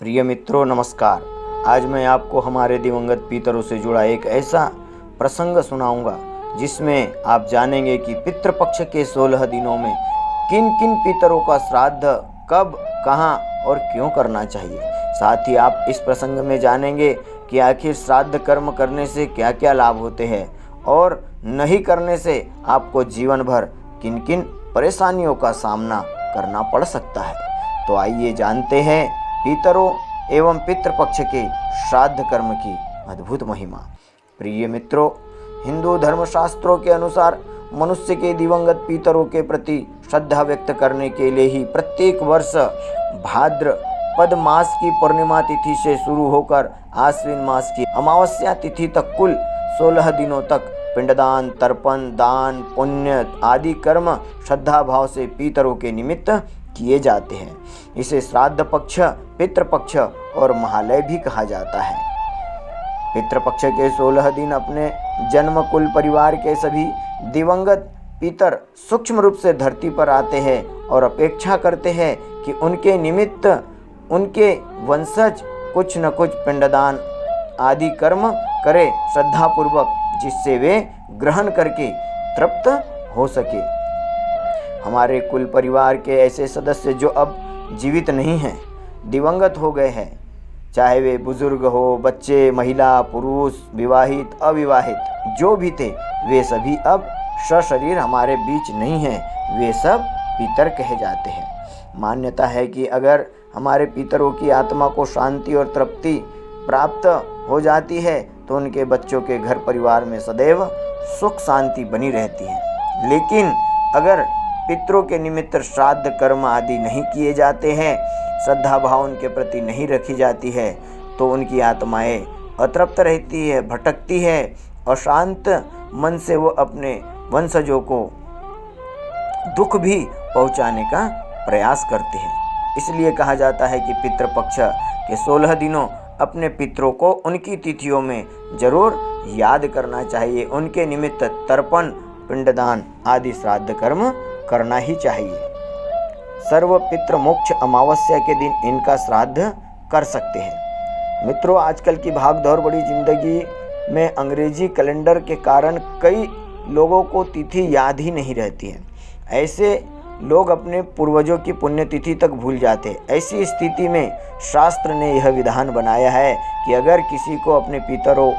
प्रिय मित्रों नमस्कार। आज मैं आपको हमारे दिवंगत पितरों से जुड़ा एक ऐसा प्रसंग सुनाऊंगा जिसमें आप जानेंगे कि पितृपक्ष के 16 दिनों में किन किन पितरों का श्राद्ध कब, कहां और क्यों करना चाहिए। साथ ही आप इस प्रसंग में जानेंगे कि आखिर श्राद्ध कर्म करने से क्या क्या लाभ होते हैं और नहीं करने से आपको जीवन भर किन किन परेशानियों का सामना करना पड़ सकता है। तो आइए जानते हैं पितरों एवं पितृपक्ष के श्राद्ध कर्म की अद्भुत महिमा। प्रिय मित्रों, हिंदू धर्मशास्त्रों के अनुसार मनुष्य के दिवंगत पितरों के प्रति श्रद्धा व्यक्त करने के लिए ही प्रत्येक वर्ष भाद्रपद मास की पूर्णिमा तिथि से शुरू होकर आश्विन मास की अमावस्या तिथि तक कुल 16 दिनों तक पिंडदान, तर्पण, दान, पुण्य आदि कर्म श्रद्धा भाव से पितरों के निमित्त किए जाते हैं। इसे श्राद्ध पक्ष, पितृपक्ष और महालय भी कहा जाता है। पितृपक्ष के 16 दिन अपने जन्म कुल परिवार के सभी दिवंगत पितर सूक्ष्म रूप से धरती पर आते हैं और अपेक्षा करते हैं कि उनके निमित्त उनके वंशज कुछ न कुछ पिंडदान आदि कर्म करें श्रद्धापूर्वक, जिससे वे ग्रहण करके तृप्त हो सके। हमारे कुल परिवार के ऐसे सदस्य जो अब जीवित नहीं हैं, दिवंगत हो गए हैं, चाहे वे बुजुर्ग हो, बच्चे, महिला, पुरुष, विवाहित, अविवाहित जो भी थे, वे सभी अब सशरीर हमारे बीच नहीं हैं। वे सब पितर कहे जाते हैं। मान्यता है कि अगर हमारे पितरों की आत्मा को शांति और तृप्ति प्राप्त हो जाती है तो उनके बच्चों के घर परिवार में सदैव सुख शांति बनी रहती है। लेकिन अगर पितरों के निमित्त श्राद्ध कर्म आदि नहीं किए जाते हैं, श्रद्धा भाव उनके प्रति नहीं रखी जाती है, तो उनकी आत्माएं अतृप्त रहती है, भटकती है, अशांत मन से वो अपने वंशजों को दुख भी पहुंचाने का प्रयास करते हैं। इसलिए कहा जाता है कि पितृपक्ष के 16 दिनों अपने पितरों को उनकी तिथियों में जरूर याद करना चाहिए। उनके निमित्त तर्पण, पिंडदान आदि श्राद्ध कर्म करना ही चाहिए। सर्व पितृ मोक्ष अमावस्या के दिन इनका श्राद्ध कर सकते हैं। मित्रों, आजकल की भागदौड़ भरी जिंदगी में अंग्रेजी कैलेंडर के कारण कई लोगों को तिथि याद ही नहीं रहती है। ऐसे लोग अपने पूर्वजों की पुण्यतिथि तक भूल जाते हैं। ऐसी स्थिति में शास्त्र ने यह विधान बनाया है कि अगर किसी को अपने पितरों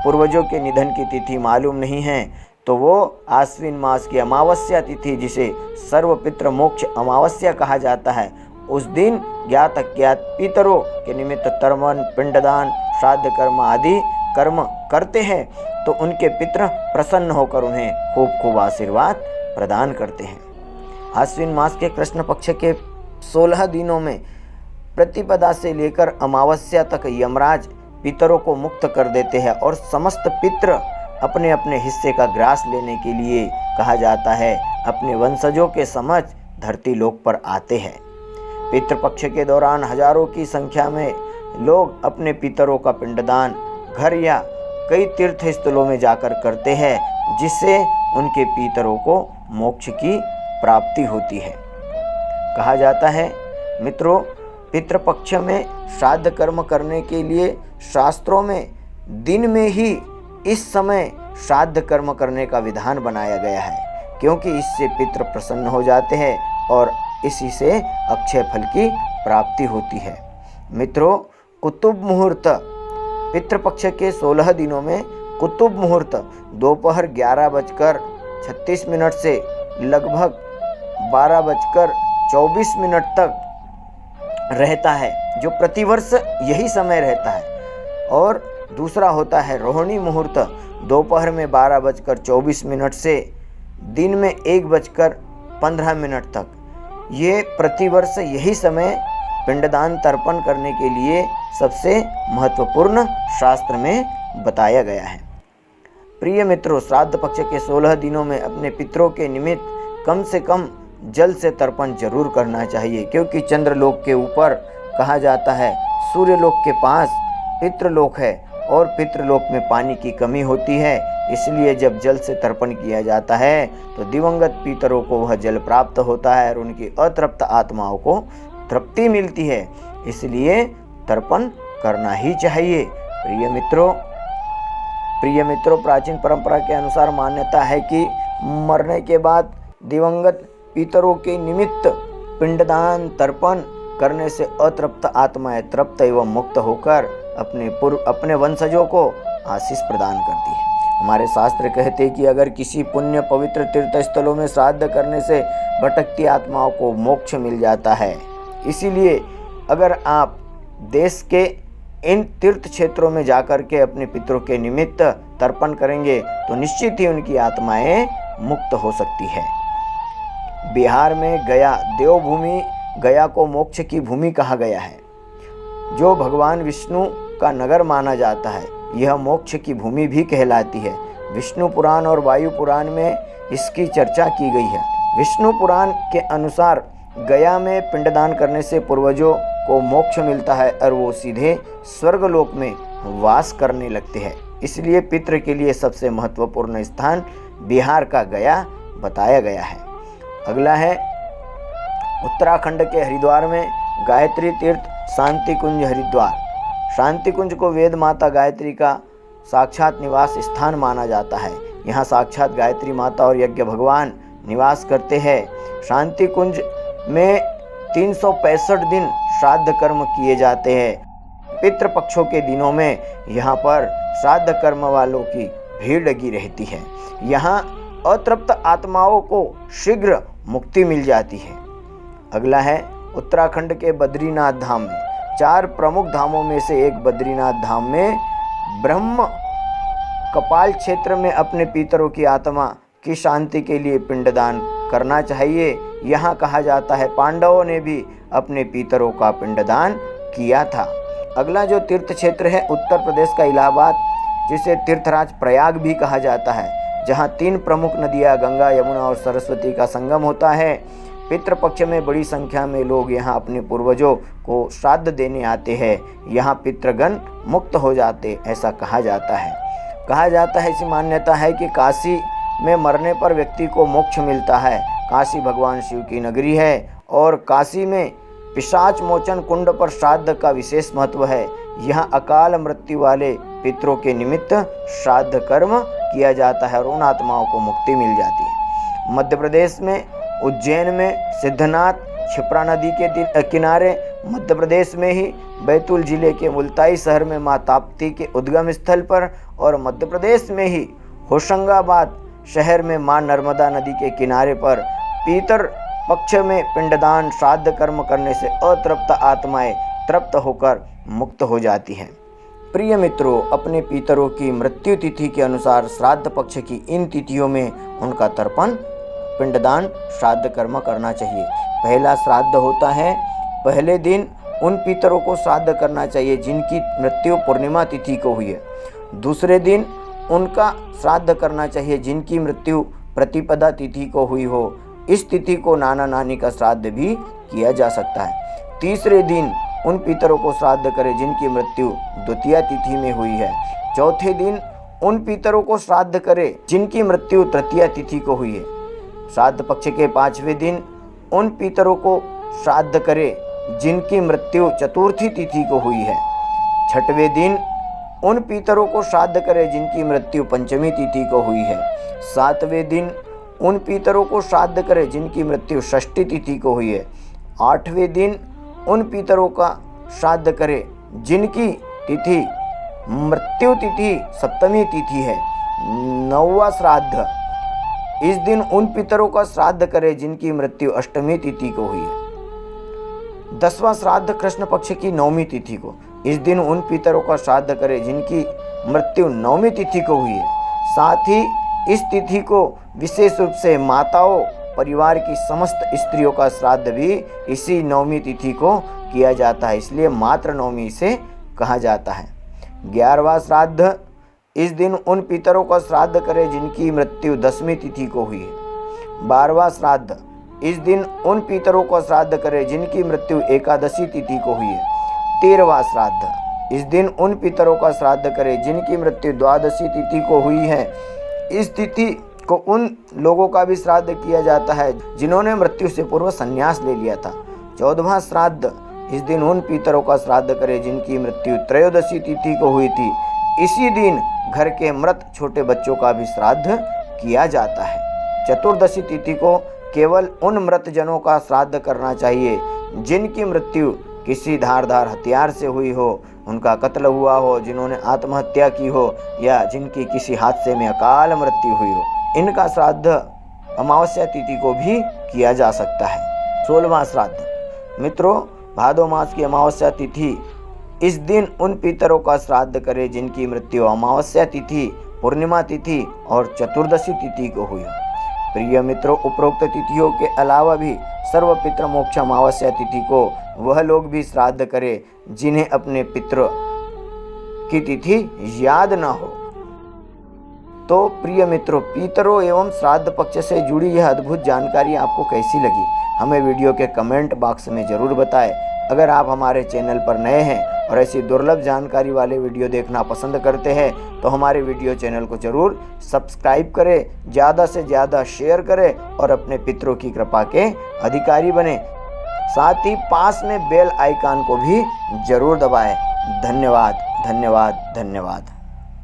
पूर्वजों के निधन की तिथि मालूम नहीं है तो वो आश्विन मास की अमावस्या तिथि, जिसे सर्व पितृ मोक्ष अमावस्या कहा जाता है, उस दिन ज्ञात अज्ञात पितरों के निमित्त तर्पण, पिंडदान, श्राद्ध कर्म आदि कर्म करते हैं तो उनके पितृ प्रसन्न होकर उन्हें खूब खूब आशीर्वाद प्रदान करते हैं। आश्विन मास के कृष्ण पक्ष के 16 दिनों में प्रतिपदा से लेकर अमावस्या तक यमराज पितरों को मुक्त कर देते हैं और समस्त पितृ अपने अपने हिस्से का ग्रास लेने के लिए, कहा जाता है, अपने वंशजों के समझ धरती लोक पर आते हैं। पितृपक्ष के दौरान हजारों की संख्या में लोग अपने पितरों का पिंडदान घर या कई तीर्थ स्थलों में जाकर करते हैं, जिससे उनके पितरों को मोक्ष की प्राप्ति होती है। कहा जाता है मित्रों, पितृपक्ष में श्राद्ध कर्म करने के लिए शास्त्रों में दिन में ही इस समय श्राद्ध कर्म करने का विधान बनाया गया है, क्योंकि इससे पितृ प्रसन्न हो जाते हैं और इसी से अक्षय फल की प्राप्ति होती है। मित्रों, कुतुब मुहूर्त पितृपक्ष के 16 दिनों में कुतुब मुहूर्त दोपहर 11:36 से लगभग 12:24 तक रहता है, जो प्रतिवर्ष यही समय रहता है। और दूसरा होता है रोहिणी मुहूर्त दोपहर में 12:24 से दिन में 1:15 तक। ये प्रतिवर्ष यही समय पिंडदान तर्पण करने के लिए सबसे महत्वपूर्ण शास्त्र में बताया गया है। प्रिय मित्रों, श्राद्ध पक्ष के 16 दिनों में अपने पितरों के निमित्त कम से कम जल से तर्पण जरूर करना चाहिए, क्योंकि चंद्रलोक के ऊपर, कहा जाता है, सूर्यलोक के पास पितृलोक है और पितृलोक में पानी की कमी होती है। इसलिए जब जल से तर्पण किया जाता है तो दिवंगत पितरों को वह जल प्राप्त होता है और उनकी अतृप्त आत्माओं को तृप्ति मिलती है। इसलिए तर्पण करना ही चाहिए। प्रिय मित्रों, प्राचीन परंपरा के अनुसार मान्यता है कि मरने के बाद दिवंगत पितरों के निमित्त पिंडदान तर्पण करने से अतृप्त आत्माएं तृप्त एवं मुक्त होकर अपने वंशजों को आशीष प्रदान करती है। हमारे शास्त्र कहते हैं कि अगर किसी पुण्य पवित्र तीर्थ स्थलों में श्राद्ध करने से भटकती आत्माओं को मोक्ष मिल जाता है। इसीलिए अगर आप देश के इन तीर्थ क्षेत्रों में जाकर के अपने पितरों के निमित्त तर्पण करेंगे तो निश्चित ही उनकी आत्माएं मुक्त हो सकती है। बिहार में गया देवभूमि, गया को मोक्ष की भूमि कहा गया है, जो भगवान विष्णु का नगर माना जाता है। यह मोक्ष की भूमि भी कहलाती है। विष्णु पुराण और वायु पुराण में इसकी चर्चा की गई है। विष्णु पुराण के अनुसार गया में पिंडदान करने से पूर्वजों को मोक्ष मिलता है और वो सीधे स्वर्गलोक में वास करने लगते हैं। इसलिए पितृ के लिए सबसे महत्वपूर्ण स्थान बिहार का गया बताया गया है। अगला है उत्तराखंड के हरिद्वार में गायत्री तीर्थ शांति कुंज हरिद्वार। शांति कुंज को वेद माता गायत्री का साक्षात निवास स्थान माना जाता है। यहाँ साक्षात गायत्री माता और यज्ञ भगवान निवास करते हैं। शांति कुंज में 365 दिन श्राद्ध कर्म किए जाते हैं। पितृपक्षों के दिनों में यहाँ पर श्राद्ध कर्म वालों की भीड़ लगी रहती है। यहाँ अतृप्त आत्माओं को शीघ्र मुक्ति मिल जाती है। अगला है उत्तराखंड के बद्रीनाथ धाम में। 4 प्रमुख धामों में से एक बद्रीनाथ धाम में ब्रह्म कपाल क्षेत्र में अपने पितरों की आत्मा की शांति के लिए पिंडदान करना चाहिए। यहाँ कहा जाता है पांडवों ने भी अपने पितरों का पिंडदान किया था। अगला जो तीर्थ क्षेत्र है उत्तर प्रदेश का इलाहाबाद, जिसे तीर्थराज प्रयाग भी कहा जाता है, जहाँ 3 प्रमुख नदियाँ गंगा, यमुना और सरस्वती का संगम होता है। पितृपक्ष में बड़ी संख्या में लोग यहाँ अपने पूर्वजों को श्राद्ध देने आते हैं। यहाँ पितृगण मुक्त हो जाते, ऐसा कहा जाता है। ऐसी मान्यता है कि काशी में मरने पर व्यक्ति को मोक्ष मिलता है। काशी भगवान शिव की नगरी है और काशी में पिशाच मोचन कुंड पर श्राद्ध का विशेष महत्व है। यहाँ अकाल मृत्यु वाले पितरों के निमित्त श्राद्ध कर्म किया जाता है और उन आत्माओं को मुक्ति मिल जाती है। मध्य प्रदेश में उज्जैन में सिद्धनाथ, क्षिप्रा नदी के किनारे, मध्य प्रदेश में ही बैतूल जिले के मुल्ताई शहर में माँ ताप्ती के उद्गम स्थल पर और मध्य प्रदेश में ही होशंगाबाद शहर में माँ नर्मदा नदी के किनारे पर पितर पक्ष में पिंडदान श्राद्ध कर्म करने से अतृप्त आत्माएं तृप्त होकर मुक्त हो जाती हैं। प्रिय मित्रों, अपने पितरों की मृत्यु तिथि के अनुसार श्राद्ध पक्ष की इन तिथियों में उनका तर्पण पिंडदान श्राद्ध कर्म करना चाहिए। पहला श्राद्ध होता है, पहले दिन उन पितरों को श्राद्ध करना चाहिए जिनकी मृत्यु पूर्णिमा तिथि को हुई है। दूसरे दिन उनका श्राद्ध करना चाहिए जिनकी मृत्यु प्रतिपदा तिथि को हुई हो। इस तिथि को नाना नानी का श्राद्ध भी किया जा सकता है। तीसरे दिन उन पितरों को श्राद्ध करें जिनकी मृत्यु द्वितीया तिथि में हुई है। चौथे दिन उन पितरों को श्राद्ध करें जिनकी मृत्यु तृतीया तिथि को हुई है। श्राद्ध पक्ष के 5वें दिन उन पितरों को श्राद्ध करें जिनकी मृत्यु चतुर्थी तिथि को हुई है। 6वें दिन उन पितरों को श्राद्ध करें जिनकी मृत्यु पंचमी तिथि को हुई है। 7वें दिन उन पितरों को श्राद्ध करें जिनकी मृत्यु षष्ठी तिथि को हुई है। 8वें दिन उन पितरों का श्राद्ध करें जिनकी तिथि मृत्यु तिथि सप्तमी तिथि है। 9वां श्राद्ध, इस दिन उन पितरों का श्राद्ध करें जिनकी मृत्यु अष्टमी तिथि को हुई है। 10वां श्राद्ध कृष्ण पक्ष की 9वीं तिथि को, इस दिन उन पितरों का श्राद्ध करें जिनकी मृत्यु 9वीं तिथि को हुई है। साथ ही इस तिथि को विशेष रूप से माताओं, परिवार की समस्त स्त्रियों का श्राद्ध भी इसी 9वीं तिथि को किया जाता है, इसलिए मात्र नवमी से कहा जाता है। 11वां श्राद्ध, इस दिन उन पितरों का श्राद्ध करें जिनकी मृत्यु 10वीं तिथि को हुई है। 12वां श्राद्ध, इस दिन उन पितरों का श्राद्ध करें जिनकी मृत्यु एकादशी तिथि को हुई है। 13वां श्राद्ध, इस दिन उन पितरों का श्राद्ध करें जिनकी मृत्यु द्वादशी तिथि को हुई है। इस तिथि को उन लोगों का भी श्राद्ध किया जाता है जिन्होंने मृत्यु से पूर्व संन्यास ले लिया था। 14वां श्राद्ध, इस दिन उन पितरों का श्राद्ध करें जिनकी मृत्यु त्रयोदशी तिथि को हुई थी। इसी दिन घर के मृत छोटे बच्चों का भी श्राद्ध किया जाता है। चतुर्दशी तिथि को केवल उन मृत जनों का श्राद्ध करना चाहिए जिनकी मृत्यु किसी धारदार हथियार से हुई हो, उनका कत्ल हुआ हो, जिन्होंने आत्महत्या की हो या जिनकी किसी हादसे में अकाल मृत्यु हुई हो। इनका श्राद्ध अमावस्या तिथि को भी किया जा सकता है। 16वां श्राद्ध। मित्रों, भादो मास की अमावस्या तिथि, इस दिन उन पितरों का श्राद्ध करें जिनकी मृत्यु अमावस्या तिथि, पूर्णिमा तिथि और चतुर्दशी तिथि को हुई हो। प्रिय मित्रों, उपरोक्त तिथियों के अलावा भी सर्व पितृ मोक्ष अमावस्या तिथि को वह लोग भी श्राद्ध करें जिन्हें अपने पितृ की तिथि याद न हो। तो प्रिय मित्रों, पितरों एवं श्राद्ध पक्ष से जुड़ी यह अद्भुत जानकारी आपको कैसी लगी, हमें वीडियो के कमेंट बॉक्स में ज़रूर बताएं। अगर आप हमारे चैनल पर नए हैं और ऐसी दुर्लभ जानकारी वाले वीडियो देखना पसंद करते हैं तो हमारे वीडियो चैनल को ज़रूर सब्सक्राइब करें, ज़्यादा से ज़्यादा शेयर करें और अपने पितरों की कृपा के अधिकारी बने। साथ ही पास में बेल आइकन को भी ज़रूर दबाएं। धन्यवाद, धन्यवाद, धन्यवाद।